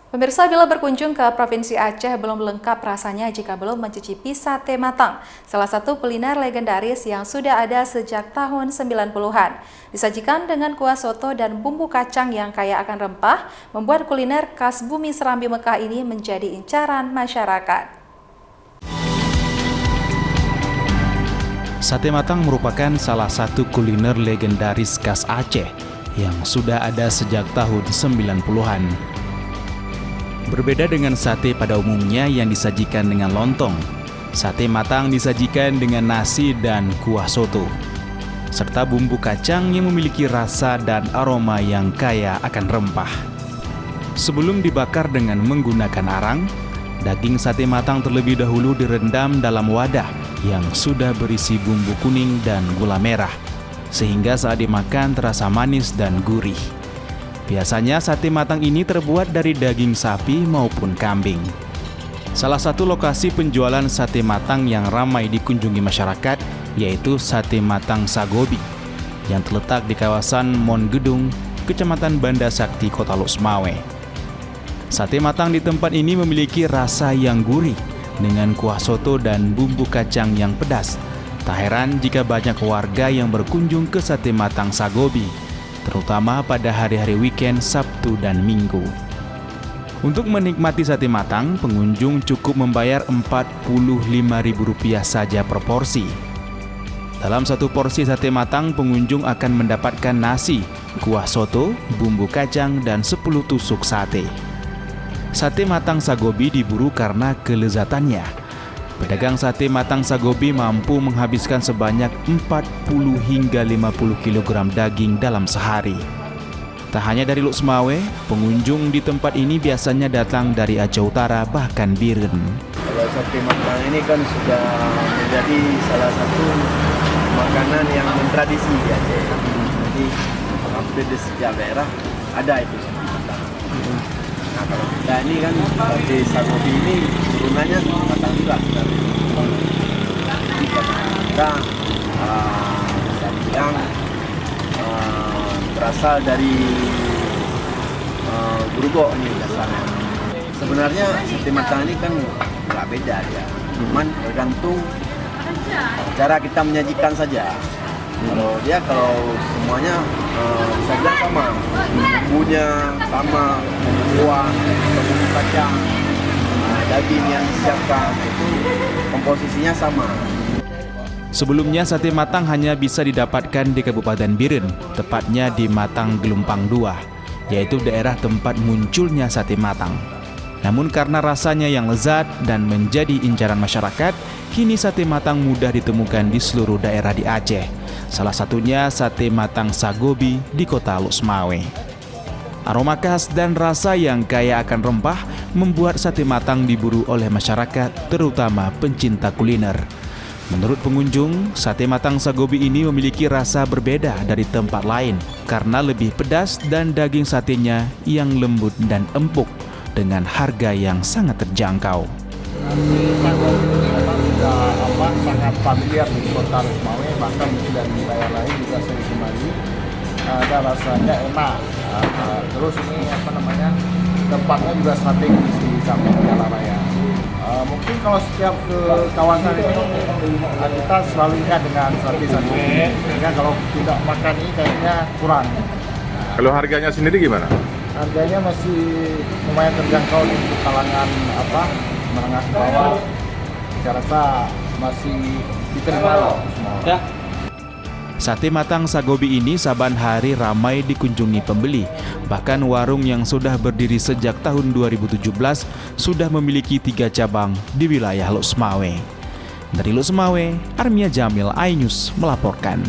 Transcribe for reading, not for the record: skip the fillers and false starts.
Pemirsa, bila berkunjung ke Provinsi Aceh belum lengkap rasanya jika belum mencicipi sate matang, salah satu kuliner legendaris yang sudah ada sejak tahun 90-an. Disajikan dengan kuah soto dan bumbu kacang yang kaya akan rempah, membuat kuliner khas bumi Serambi Mekah ini menjadi incaran masyarakat. Sate matang merupakan salah satu kuliner legendaris khas Aceh yang sudah ada sejak tahun 90-an. Berbeda dengan sate pada umumnya yang disajikan dengan lontong, sate matang disajikan dengan nasi dan kuah soto, serta bumbu kacang yang memiliki rasa dan aroma yang kaya akan rempah. Sebelum dibakar dengan menggunakan arang, daging sate matang terlebih dahulu direndam dalam wadah yang sudah berisi bumbu kuning dan gula merah, sehingga saat dimakan terasa manis dan gurih. Biasanya sate matang ini terbuat dari daging sapi maupun kambing. Salah satu lokasi penjualan sate matang yang ramai dikunjungi masyarakat yaitu Sate Matang Sagobi yang terletak di kawasan Mon Gedung, Kecamatan Banda Sakti, Kota Lok Semawe. Sate matang di tempat ini memiliki rasa yang gurih dengan kuah soto dan bumbu kacang yang pedas. Tak heran jika banyak warga yang berkunjung ke Sate Matang Sagobi, terutama pada hari-hari weekend Sabtu dan Minggu. Untuk menikmati sate matang, pengunjung cukup membayar Rp45.000 saja per porsi. Dalam satu porsi sate matang, pengunjung akan mendapatkan nasi, kuah soto, bumbu kacang, dan 10 tusuk sate. Sate matang Sagobi diburu karena kelezatannya. Pedagang sate matang Sagobi mampu menghabiskan sebanyak 40 hingga 50 kg daging dalam sehari. Tak hanya dari Lok Semawe, pengunjung di tempat ini biasanya datang dari Aceh Utara bahkan Biren. Kalau sate matang ini kan sudah menjadi salah satu makanan yang mentradisi di Aceh. Jadi hampir di setiap daerah ada itu sate matang. Nah, kalau kita ini kan sate Sagobi ini turunannya matang juga. Jadi karena kita sate yang berasal dari Grogol ini dasarnya. Sebenarnya sate matang ini kan nggak beda ya, cuman tergantung cara kita menyajikan saja. Kalau semuanya saja sama, bumbunya sama, kuah, bumbu kacang, daging yang disiapkan itu komposisinya sama. Sebelumnya sate matang hanya bisa didapatkan di Kabupaten Biren, tepatnya di Matang Gelumpang 2, yaitu daerah tempat munculnya sate matang. Namun karena rasanya yang lezat dan menjadi incaran masyarakat, kini sate matang mudah ditemukan di seluruh daerah di Aceh. Salah satunya Sate Matang Sagobi di Kota Lok Semawe. Aroma khas dan rasa yang kaya akan rempah membuat sate matang diburu oleh masyarakat, terutama pencinta kuliner. Menurut pengunjung, sate matang Sagobi ini memiliki rasa berbeda dari tempat lain karena lebih pedas dan daging satenya yang lembut dan empuk dengan harga yang sangat terjangkau. Sagobi ini memang sudah sangat familiar di Kota Lok Semawe, bahkan dari wilayah lain juga sering kembali. Ada rasanya enak. Terus ini tempatnya juga strategis di samping jalan raya. Mungkin kalau setiap ke kawasan ini kita selalu ingat dengan sate Sagobi, sehingga kalau tidak makan ini kayaknya kurang. Kalau harganya sendiri gimana? Harganya masih lumayan terjangkau di kalangan menengah ke bawah. Saya rasa masih diterima semua. Ya. Sate matang Sagobi ini saban hari ramai dikunjungi pembeli. Bahkan warung yang sudah berdiri sejak tahun 2017 sudah memiliki 3 cabang di wilayah Lok Semawe. Dari Lok Semawe, Armia Jamil, iNews melaporkan.